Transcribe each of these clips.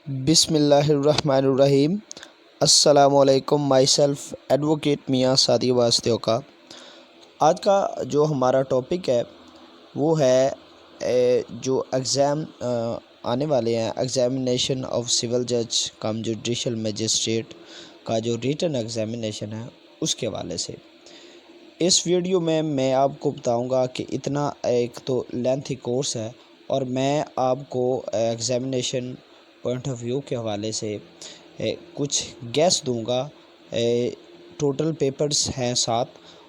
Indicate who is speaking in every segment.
Speaker 1: बिस्मिल्लाहिर्रहमानिर्रहीम। अस्सलामुअलैकुम। माई self advocate मियाँ सादी वास्ते का। आज का जो हमारा टॉपिक है वो है जो एग्ज़ाम आने वाले हैं, एग्ज़ामिनेशन ऑफ सिविल जज कम जुडिशल मजिस्ट्रेट का जो रिटन एग्ज़ामिनेशन है उसके हवाले से इस वीडियो में मैं आपको बताऊंगा कि इतना एक तो लेंथी कोर्स है और मैं आपको एग्ज़ामिनेशन पॉइंट ऑफ व्यू के हवाले से कुछ गैस दूंगा। टोटल पेपर्स हैं 7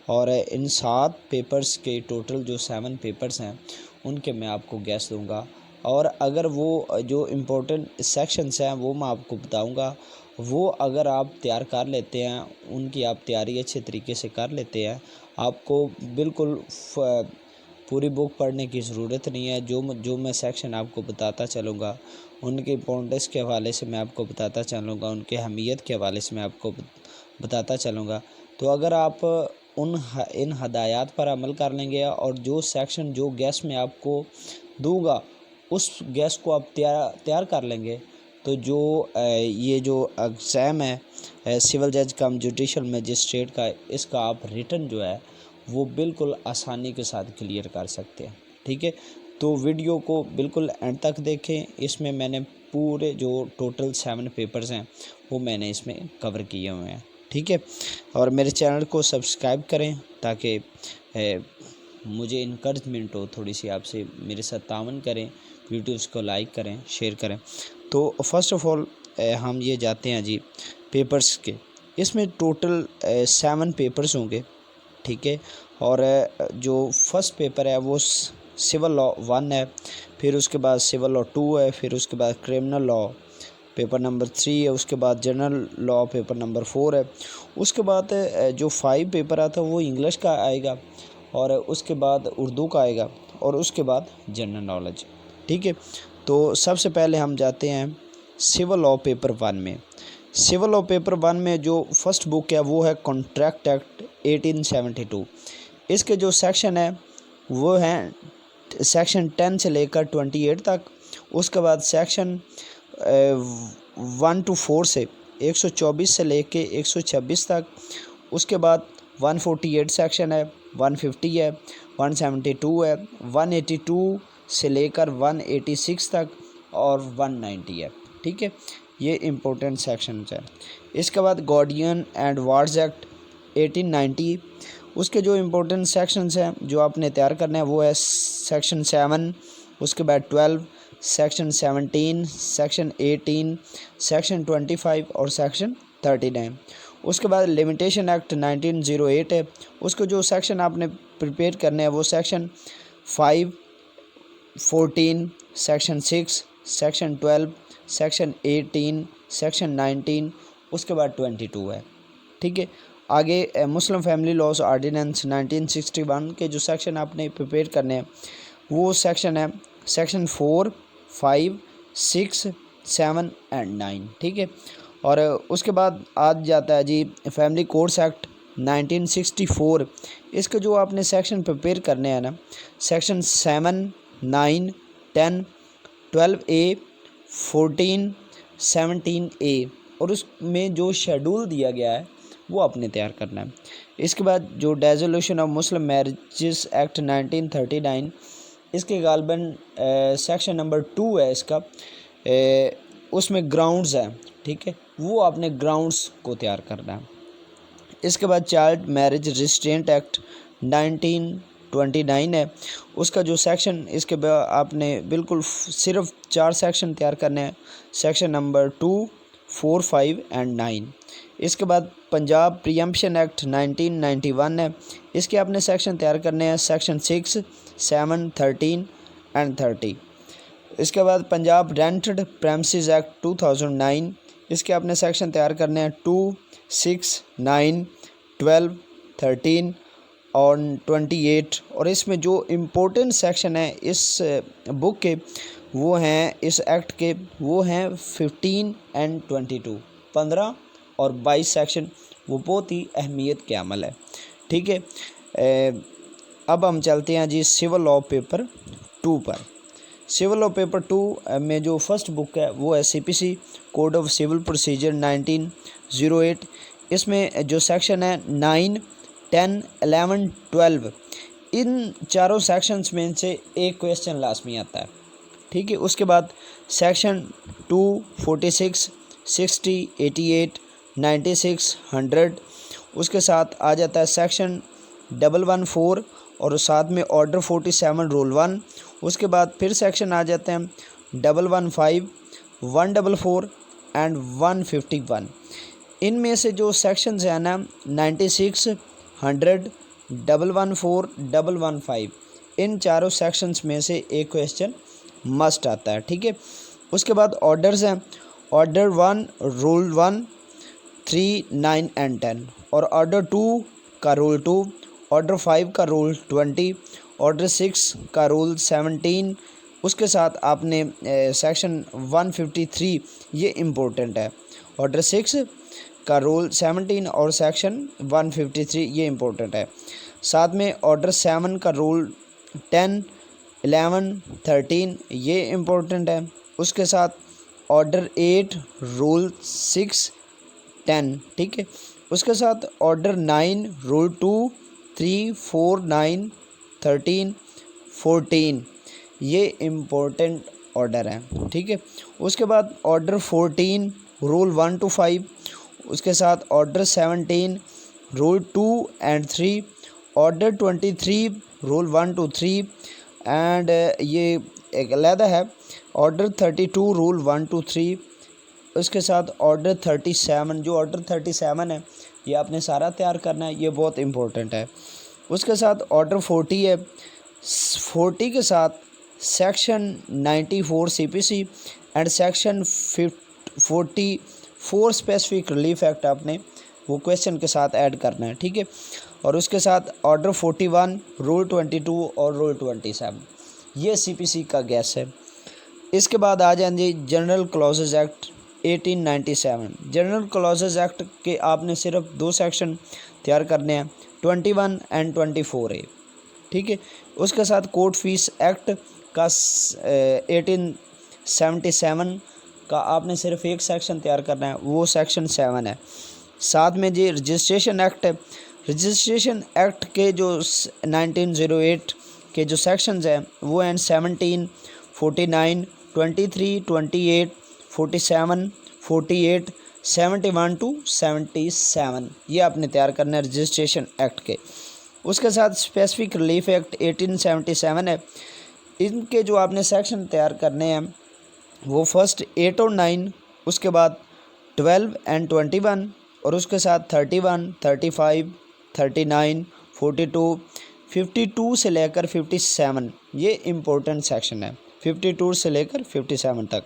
Speaker 1: और इन 7 पेपर्स के टोटल जो 7 पेपर्स हैं उनके मैं आपको गैस दूंगा और अगर वो जो इम्पोर्टेंट सेक्शंस हैं वो मैं आपको बताऊंगा। वो अगर आप तैयार कर लेते हैं, उनकी आप तैयारी अच्छे तरीके से कर लेते हैं, आपको बिल्कुल पूरी बुक पढ़ने की ज़रूरत नहीं है। जो मैं सेक्शन आपको बताता चलूँगा उनके इम्पोर्टेंस के हवाले से मैं आपको बताता चलूँगा, उनके अहमियत के हवाले से मैं आपको बताता चलूँगा। तो अगर आप इन हदायत पर अमल कर लेंगे और जो सेक्शन जो गैस में आपको दूंगा उस गैस को आप तैयार कर लेंगे तो जो ये जो एग्ज़ाम है सिविल जज कम जुडिशल मजिस्ट्रेट का, इसका आप रिटन जो है वो बिल्कुल आसानी के साथ क्लियर कर सकते हैं। ठीक है, तो वीडियो को बिल्कुल एंड तक देखें। इसमें मैंने पूरे जो टोटल 7 पेपर्स हैं वो मैंने इसमें कवर किए हुए हैं। ठीक है, और मेरे चैनल को सब्सक्राइब करें ताकि मुझे इनकरेजमेंट हो थोड़ी सी, आपसे मेरे साथ तावन करें, वीडियोस को लाइक करें, शेयर करें। तो फर्स्ट ऑफ़ ऑल हम ये जाते हैं जी पेपर्स के। इसमें टोटल 7 पेपर्स होंगे। ठीक है, और जो फर्स्ट पेपर है वो सिविल लॉ 1 है, फिर उसके बाद सिविल लॉ 2 है, फिर उसके बाद क्रिमिनल लॉ पेपर नंबर 3 है, उसके बाद जनरल लॉ पेपर नंबर 4 है, उसके बाद जो 5 पेपर आता है वो इंग्लिश का आएगा और उसके बाद उर्दू का आएगा और उसके बाद जनरल नॉलेज। ठीक है, तो सबसे पहले हम जाते हैं सिविल लॉ पेपर 1 में। सिविल लॉ पेपर 1 में जो फर्स्ट बुक है वो है कॉन्ट्रैक्ट एक्ट 1872। इसके जो सेक्शन है वो हैं सेक्शन 10 से लेकर 28 तक। उसके बाद सेक्शन 1 to 4 से 124 से लेके 126 तक। उसके बाद 148 सेक्शन है, 150 है, 172 है, 182 से लेकर 186 तक और 190 है। ठीक है, ये इम्पोर्टेंट सेक्शन है। इसके बाद गार्डियन एंड वार्ड्स एक्ट 1890। उसके जो इम्पोर्टेंट सेक्शंस हैं जो आपने तैयार करना है वो है सेक्शन 7, उसके बाद 12, सेक्शन 17, सेक्शन 18, सेक्शन 25 और सेक्शन 39। उसके बाद लिमिटेशन एक्ट 1908 है। उसको जो सेक्शन आपने प्रिपेयर करने हैं वो section 5, 14, section 6, section 12, section 18, section 19, उसके बाद 22 है। ठीक है, आगे मुस्लिम फैमिली लॉज ऑर्डिनेंस 1961 के जो सेक्शन आपने प्रिपेयर करने हैं वो सेक्शन है सेक्शन 4, 5, 6, 7 एंड 9। ठीक है, और उसके बाद आज जाता है जी फैमिली कोर्ट्स एक्ट 1964। इसके जो आपने सेक्शन प्रिपेयर करने हैं ना, सेक्शन 7, 9, 10, 12A, 14, 17A और उसमें जो शेड्यूल दिया गया है वो आपने तैयार करना है। इसके बाद जो dissolution of Muslim marriages act 1939, इसके गालबन सेक्शन नंबर 2 है इसका, उसमें ग्राउंड्स है। ठीक है, वो आपने ग्राउंड्स को तैयार करना है। इसके बाद चाइल्ड मैरिज रिस्ट्रेंट एक्ट 1929 है। उसका जो सेक्शन इसके बाद आपने बिल्कुल सिर्फ 4 सेक्शन तैयार करने हैं, सेक्शन नंबर 2, 4, 5 एंड 9। इसके बाद पंजाब प्रीएम्पशन एक्ट 1991 है। इसके आपने सेक्शन तैयार करने हैं सेक्शन 6, 7, 13 एंड 30। इसके बाद पंजाब रेंटेड प्रेमिसेस एक्ट 2009। इसके आपने सेक्शन तैयार करने हैं 2, 6, 9, 12, 13 और 28। और इसमें जो इम्पोर्टेंट सेक्शन है इस बुक के वो हैं, इस एक्ट के वो हैं 15 एंड 22, 15 और 22 सेक्शन, वो बहुत ही अहमियत के अमल है। ठीक है, अब हम चलते हैं जी सिविल लॉ पेपर 2 पर। सिविल लॉ पेपर 2 में जो फर्स्ट बुक है वो है CPC code of civil procedure 1908। इसमें जो सेक्शन है 9, 10, 11, 12, इन चारों सेक्शंस में से एक क्वेश्चन लाजमी आता है, ठीक है। उसके बाद सेक्शन 2, 46, 60, 88, 96, 100, उसके साथ आ जाता है सेक्शन 114 और साथ में ऑर्डर 47 रूल 1। उसके बाद फिर सेक्शन आ जाते हैं 115, 144 एंड 151। इनमें से जो सेक्शंस हैं ना 96, 100, 114, 115, इन चारों सेक्शंस में से एक क्वेश्चन मस्ट आता है, ठीक है। उसके बाद ऑर्डर्स हैं, ऑर्डर 1 रूल 1, 3, 9 एंड 10, और ऑर्डर 2 का रूल 2, ऑर्डर 5 का रूल 20, ऑर्डर 6 का रूल 17। उसके साथ आपने सेक्शन 153, ये इम्पोर्टेंट है, ऑर्डर 6 का रूल 17 और सेक्शन 153 ये इम्पोर्टेंट है। साथ में ऑर्डर 7 का रूल 10, 11, 13 ये इम्पोर्टेंट है। उसके साथ ऑर्डर 8 रूल 6, 10, ठीक है। उसके साथ ऑर्डर 9 रूल 2, 3, 4, 9, 13, 14 ये इम्पोर्टेंट ऑर्डर हैं, ठीक है। उसके बाद ऑर्डर 14 रूल 1 to 5, उसके साथ order 17 rule 2 and 3, order 23 rule 1 to 3 and ये एक अलहदा है ऑर्डर 32 रूल 1 to 3। उसके साथ ऑर्डर 37, जो ऑर्डर 37 है ये आपने सारा तैयार करना है, ये बहुत इम्पोर्टेंट है। उसके साथ ऑर्डर 40 है, 40 के साथ section 94 CPC and section 44 specific relief act आपने वो क्वेश्चन के साथ ऐड करना है, ठीक है। और उसके साथ ऑर्डर 41 रूल 22 और रूल 27 ये CPC का गैस है। इसके बाद आ जाएंगे general clauses act 1897। General clauses act के आपने सिर्फ 2 सेक्शन तैयार करने हैं, 21 एंड 24A, ठीक है। उसके साथ कोर्ट फीस एक्ट का 1877 का आपने सिर्फ एक सेक्शन तैयार करना है, वो सेक्शन 7 है। साथ में जी रजिस्ट्रेशन एक्ट है, रजिस्ट्रेशन एक्ट के जो 1908 के जो सेक्शंस हैं वो हैं 17, 49, 23, 28, 47, 48, 71 to 77 ये आपने तैयार करना है रजिस्ट्रेशन एक्ट के। उसके साथ स्पेसिफिक रिलीफ एक्ट 1877 है, इनके जो आपने सेक्शन तैयार करने हैं वो फर्स्ट 8 और 9, उसके बाद 12 एंड 21, और उसके साथ 31, 35, 39, 42, 52 से लेकर 57 ये इम्पोर्टेंट सेक्शन है, 52 से लेकर 57 तक।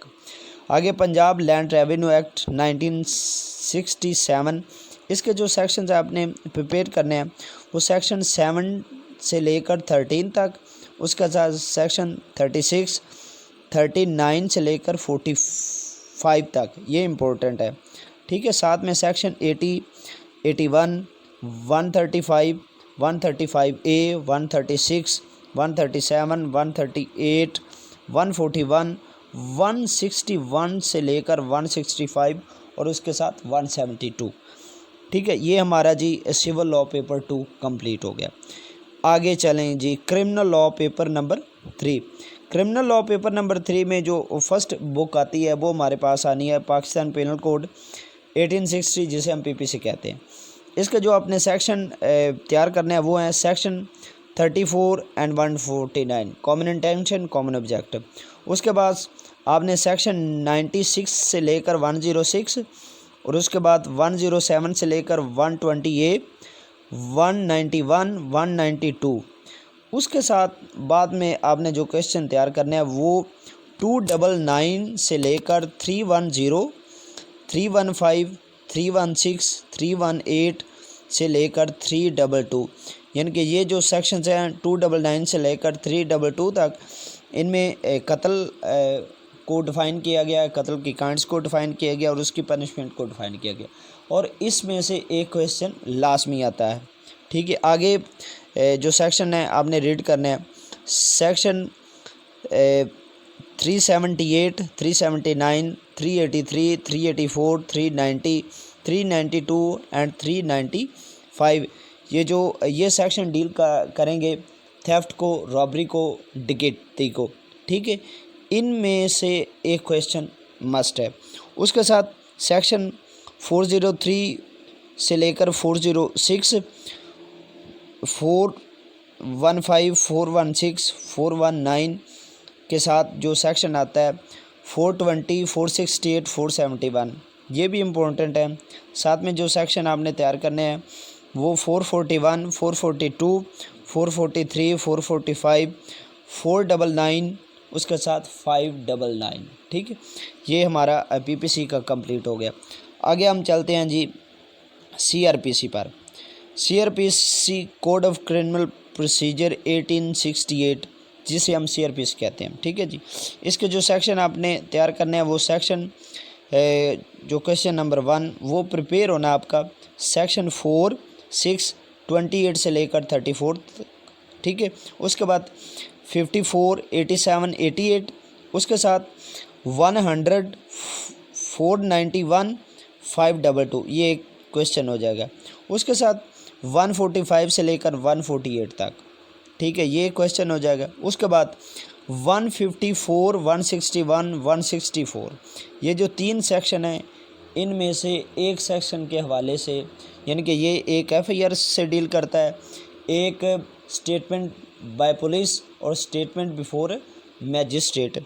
Speaker 1: आगे पंजाब लैंड रेवेन्यू एक्ट 1967, इसके जो सेक्शंस आपने प्रिपेयर करने हैं वो सेक्शन 7 से लेकर 13 तक, उसका साथ सेक्शन 36, 39 से लेकर 45 तक ये इम्पोर्टेंट है, ठीक है। साथ में सेक्शन 80, 81, 135, 135A, 136, 137, 138, 141, 161 से लेकर 165 और उसके साथ 172, ठीक है। ये हमारा जी सिविल लॉ पेपर 2 कंप्लीट हो गया। आगे चलें जी criminal law paper number 3। Criminal law paper number 3 में जो फर्स्ट बुक आती है वो हमारे पास आनी है पाकिस्तान पेनल कोड 1860 जिसे हम PPC कहते हैं। इसके जो अपने सेक्शन तैयार करने हैं वो हैं section 34 and 149 common intention common objective. उसके बाद आपने सेक्शन 96 से लेकर 106 और उसके बाद 107 से लेकर 120A, 191, 192। उसके साथ बाद में आपने जो क्वेश्चन तैयार करने हैं वो 299 से लेकर 310, 315, 316, 318 से लेकर 322, यानी कि ये जो सेक्शंस हैं 299 से लेकर 322 तक, इनमें कत्ल को डिफ़ाइन किया गया है, कत्ल की काइंड्स को डिफ़ाइन किया गया और उसकी पनिशमेंट को डिफ़ाइन किया गया, और इसमें से एक क्वेश्चन लाजमी आता है, ठीक है। आगे जो सेक्शन है आपने रीड करना है सेक्शन 378, 379, 383, 384, 390, 392 एंड 395। ये सेक्शन डील करेंगे थेफ्ट को, रॉबरी को, डकैती को, ठीक है। इनमें से एक क्वेश्चन मस्ट है। उसके साथ सेक्शन 403 से लेकर 406, 415, 416, 419 के साथ जो सेक्शन आता है 420, 468, 471, ये भी इम्पोर्टेंट है। साथ में जो सेक्शन आपने तैयार करने हैं वो 441, 442, 443, 445, 499, उसके साथ 599, ठीक है। ये हमारा पीपीसी का कंप्लीट हो गया। आगे हम चलते हैं जी सीआरपीसी पर। CrPC code of criminal procedure 1868, जिसे हम सीआरपीसी कहते हैं, ठीक है जी। इसके जो सेक्शन आपने तैयार करने हैं वो सेक्शन जो क्वेश्चन नंबर 1 वो प्रिपेयर होना आपका सेक्शन 4, 6, 28 से लेकर 34, ठीक है। उसके बाद 54, 87, 88, उसके साथ 100, 491, 522, ये एक क्वेश्चन हो जाएगा। उसके साथ 145 से लेकर 148 तक, ठीक है, ये क्वेश्चन हो जाएगा। उसके बाद 154, 161, 164, ये जो 3 सेक्शन हैं इनमें से एक सेक्शन के हवाले से, यानी कि ये एक एफआईआर से डील करता है, एक स्टेटमेंट बाय पुलिस और स्टेटमेंट बिफोर मैजिस्ट्रेट।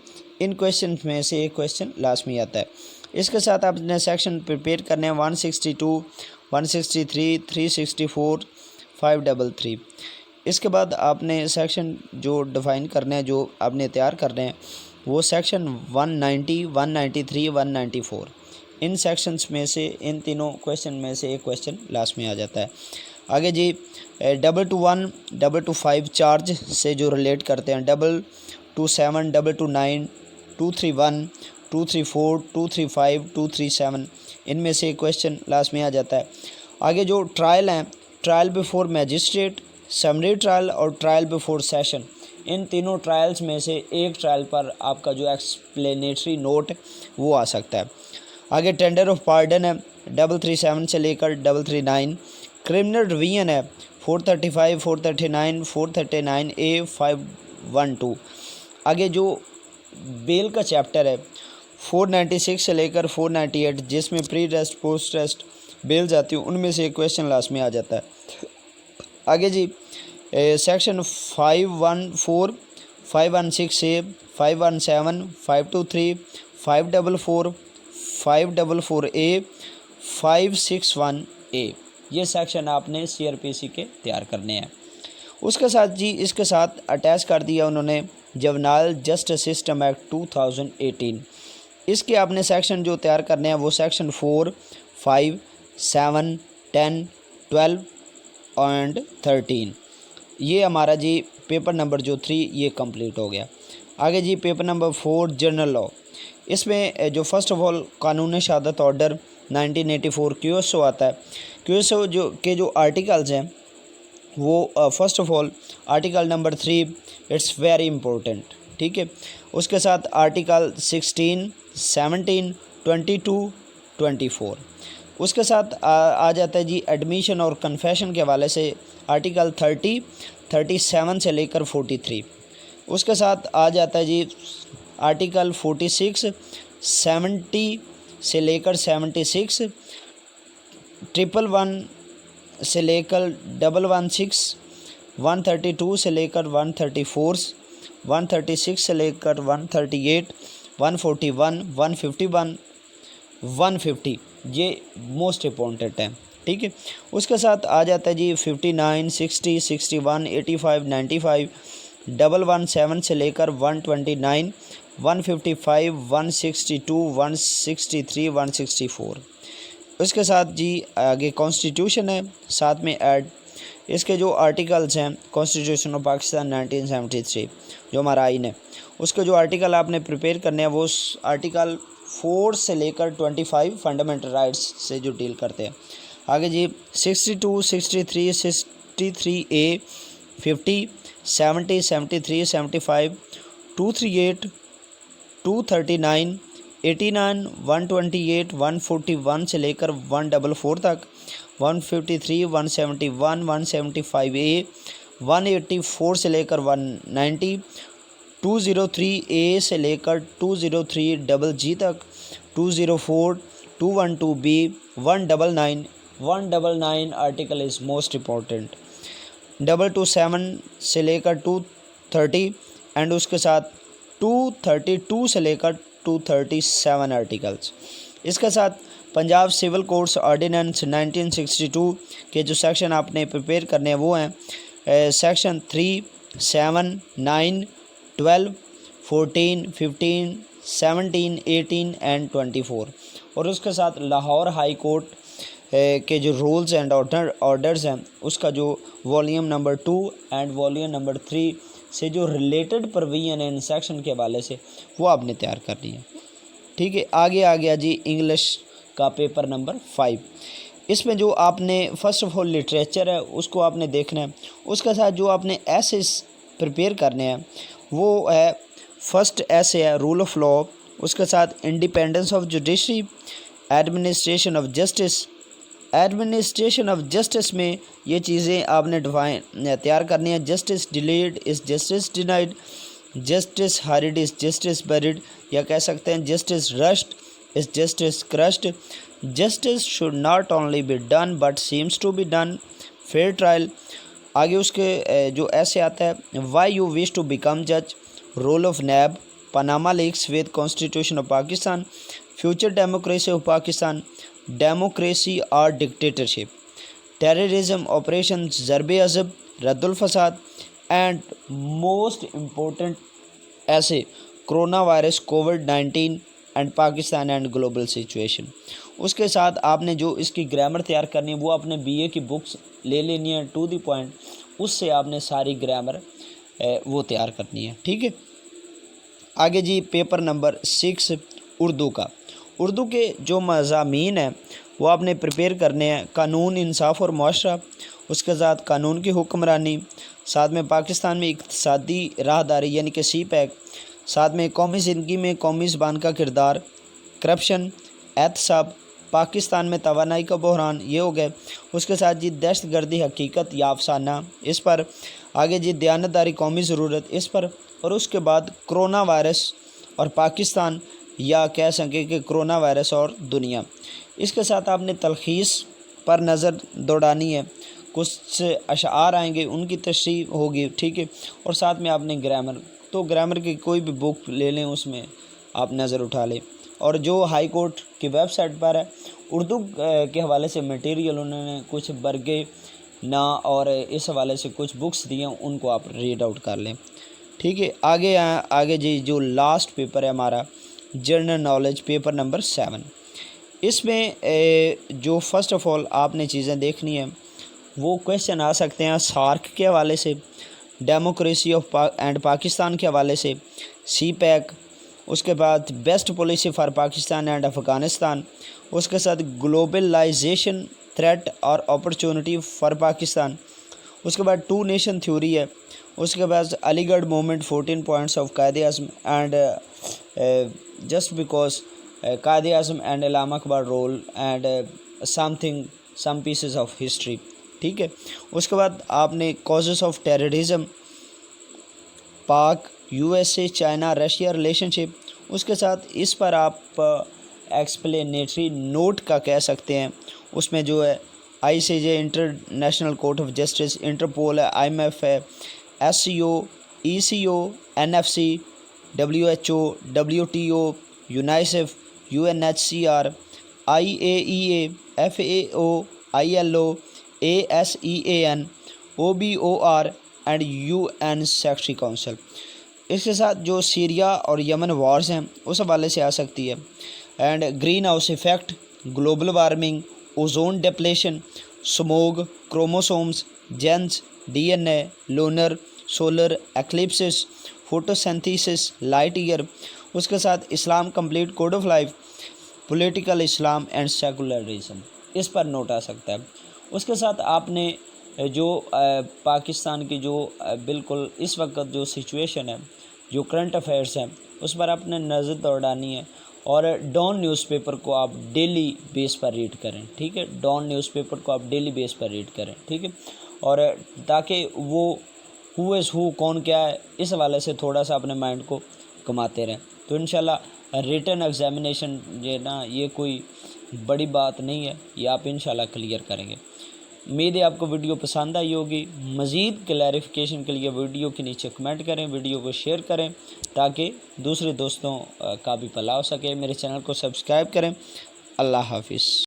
Speaker 1: इन क्वेश्चन में से एक क्वेश्चन लास्ट में आता है। इसके साथ आपने सेक्शन प्रिपेयर करने हैं 162, 163, 364, 533। इसके बाद आपने सेक्शन जो डिफ़ाइन करने हैं, जो आपने तैयार करने हैं वो सेक्शन 190, 193, 194। इन सेक्शंस में से, इन तीनों क्वेश्चन में से एक क्वेश्चन लास्ट में आ जाता है। आगे जी 221, 225 चार्ज से जो रिलेट करते हैं, 227, 229, 231, 234, 235, 237, इनमें से एक क्वेश्चन लास्ट में आ जाता है। आगे जो ट्रायल हैं, trial before magistrate, summary trial और ट्रायल बिफोर सेशन, इन तीनों ट्रायल्स में से एक ट्रायल पर आपका जो एक्सप्लेनेटरी नोट वो आ सकता है। आगे टेंडर ऑफ पार्डन है 337 से लेकर 339। क्रिमिनल रिवीजन है 435, 439, 439 A, 512। आगे जो बेल का चैप्टर है 496 से लेकर 498, जिसमें pre arrest post arrest bail जाती है, उनमें से एक क्वेश्चन लास्ट में आ जाता है। आगे जी सेक्शन 514, 516 A, 517, 523, 544, 544 A, 561 A, ये सेक्शन आपने सीआरपीसी के तैयार करने हैं। उसके साथ जी इसके साथ अटैच कर दिया उन्होंने जुवेनाइल जस्टिस सिस्टम एक्ट 2018। इसके आपने सेक्शन जो तैयार करने हैं वो सेक्शन 4, 5, 7, 10, 12 एंड 13। ये हमारा जी पेपर नंबर जो 3 ये कंप्लीट हो गया। आगे जी पेपर नंबर 4 जनरल लॉ। इसमें जो फर्स्ट ऑफ ऑल कानून शहादत ऑर्डर 1984 क्यूएसओ आता है। क्यूएसओ जो आर्टिकल्स हैं वो first of all article number 3 it's very important, ठीक है। उसके साथ आर्टिकल 16, 17, 22, 24। उसके साथ आ जाता है जी एडमिशन और कन्फेशन के हवाले से आर्टिकल 30, 37 से लेकर 43। उसके साथ आ जाता है जी आर्टिकल 46, 70 से लेकर 76, 111 से लेकर 116, 132 से लेकर 134, 136 से लेकर 138, 141, 151, 150, ये मोस्ट इम्पोर्टेंट है, ठीक है। उसके साथ आ जाता है जी 59, 60, 61, 85, 95, 117 से लेकर 129, 155, 162, 163, 164। उसके साथ जी आगे कॉन्स्टिट्यूशन है साथ में ऐड। इसके जो आर्टिकल्स हैं कॉन्स्टिट्यूशन ऑफ पाकिस्तान 1973 जो हमारा आइन है, उसके जो आर्टिकल आपने प्रिपेयर करने हैं वो आर्टिकल 4 से लेकर 25 फंडामेंटल राइट्स से जो डील करते हैं। आगे जी 62, 63, 63A, 50, 70, 73, 75, 238, 239, 89, 128, 141 से लेकर 144 तक, 153, 171, 175A, 184 से लेकर 190, 203A से लेकर 203GG तक, 204, 212B, 199, 199 article is most important, 227 से लेकर 230 एंड उसके साथ 232 से लेकर 237 आर्टिकल्स। इसके साथ पंजाब सिविल कोड्स ऑर्डिनेंस 1962 के जो सेक्शन आपने प्रिपेयर करने हैं वो हैं सेक्शन 3, 7, 9, 12, 14, 15, 17, 18 एंड 24। और उसके साथ लाहौर हाई कोर्ट के जो रूल्स एंड ऑर्डर्स हैं उसका जो volume number 2 and volume number 3 से जो रिलेटेड प्रोविजन है इन सेक्शन के हवाले से वो आपने तैयार करनी है। ठीक है, आगे आ गया जी इंग्लिश का पेपर नंबर 5। इसमें जो आपने फर्स्ट ऑफ ऑल लिटरेचर है उसको आपने देखना है। उसके साथ जो आपने एसेस प्रिपेयर करने हैं वो है, फर्स्ट ऐसे है रूल ऑफ लॉ, उसके साथ independence of judiciary, administration of justice. Administration of justice में ये चीज़ें आपने डिफाइन तैयार करनी है। Justice delayed is justice denied, justice hurried is justice buried, या कह सकते हैं justice rushed is justice crushed, justice should not only be done but seems to be done, fair trial. आगे उसके जो ऐसे आता है, why you wish to become जज, role of NAB, Panama leaks with constitution of Pakistan, future democracy of Pakistan, democracy और dictatorship, terrorism operation ज़रबे अज़ब, Raddul फसाद and most important ऐसे corona virus covid and Pakistan and global situation. उसके साथ आपने जो इसकी ग्रामर तैयार करनी है वो आपने बीए की बुक्स ले लेनी है टू द पॉइंट, उससे आपने सारी ग्रामर वो तैयार करनी है। ठीक है, आगे जी पेपर नंबर 6 उर्दू का। उर्दू के जो मज़ामीन हैं वो आपने प्रिपेयर करने हैं, कानून, इंसाफ और मुआशरा, उसके साथ कानून की हुक्मरानी, साथ में पाकिस्तान में इक़्तिसादी राहदारी यानी कि CPEC, साथ में कौमी ज़िंदगी में कौमी ज़बान का किरदार, करप्शन, एहतसाब, पाकिस्तान में तवानाई का बहरान, ये हो गए। उसके साथ जी दहशतगर्दी हकीकत या अफसाना, इस पर। आगे जी दयानतदारी कौमी ज़रूरत, इस पर। और उसके बाद कोरोना वायरस और पाकिस्तान, या कह सकें कि कोरोना वायरस और दुनिया। इसके साथ आपने तलखीस पर नज़र दौड़ानी है, कुछ अशार आएंगे उनकी तशरीह होगी। ठीक है, और साथ में आपने ग्रामर, तो ग्रामर की कोई भी बुक ले लें उसमें आप नज़र उठा लें। और जो हाई कोर्ट की वेबसाइट पर है उर्दू के हवाले से मटेरियल उन्होंने कुछ बरगे ना और इस हवाले से कुछ बुक्स दिए, उनको आप रीड आउट कर लें। ठीक है, आगे जी जो लास्ट पेपर है हमारा जनरल नॉलेज पेपर नंबर 7। इसमें जो फर्स्ट ऑफ ऑल आपने चीज़ें देखनी है वो क्वेश्चन आ सकते हैं सार्क के हवाले से, डेमोक्रेसी ऑफ एंड पाकिस्तान के हवाले से, CPEC, उसके बाद best policy for Pakistan and Afghanistan, उसके साथ ग्लोबलाइजेशन थ्रेट और अपॉर्चुनिटी फॉर पाकिस्तान, उसके बाद 2 नेशन थ्योरी है, उसके बाद अलीगढ़ मूवमेंट 14 पॉइंट्स ऑफ कायदे आज़म and just because Quaid-e-Azam and Allama Akbar role and some pieces of history. ठीक है, उसके बाद आपने causes of terrorism, Pak, USA, China, Russia relationship, उसके साथ इस पर आप एक्सप्लेनेटरी नोट का कह सकते हैं, उसमें जो है ICJ International Court of Justice, Interpol है, IMF है, SCO, ECO, NFC, WHO, WTO, UNICEF, UNHCR, IAEA, FAO, ILO, ASEAN, OBOR and UN secretary council. इसके साथ जो सीरिया और यमन वॉर्स हैं उस हवाले से आ सकती है, and greenhouse effect, global warming, ozone depletion, smog, chromosomes, genes, DNA, lunar, solar eclipses, photosynthesis, light year, उसके साथ Islam complete code of life, political Islam and secularism, इस पर नोट आ सकता है। उसके साथ आपने जो पाकिस्तान की जो बिल्कुल इस वक्त जो सिचुएशन है
Speaker 2: जो करंट अफेयर्स हैं उस पर आपने नज़र दौड़ानी है। और डॉन न्यूज़पेपर को आप डेली बेस पर रीड करें, ठीक है। डॉन न्यूज़पेपर को आप डेली बेस पर रीड करें, ठीक है। और ताकि वो हु इज़ हु, कौन क्या है, इस हवाले से थोड़ा सा अपने माइंड को घुमाते रहें। तो इंशाल्लाह रिटन एग्ज़ामिनेशन जो है ना, ये कोई बड़ी बात नहीं है, ये आप इंशाल्लाह क्लियर करेंगे। उम्मीद है आपको वीडियो पसंद आई होगी। मज़ीद क्लैरिफिकेशन के लिए वीडियो के नीचे कमेंट करें, वीडियो को शेयर करें ताकि दूसरे दोस्तों का भी भला हो सके। मेरे चैनल को सब्सक्राइब करें। अल्लाह हाफिज़।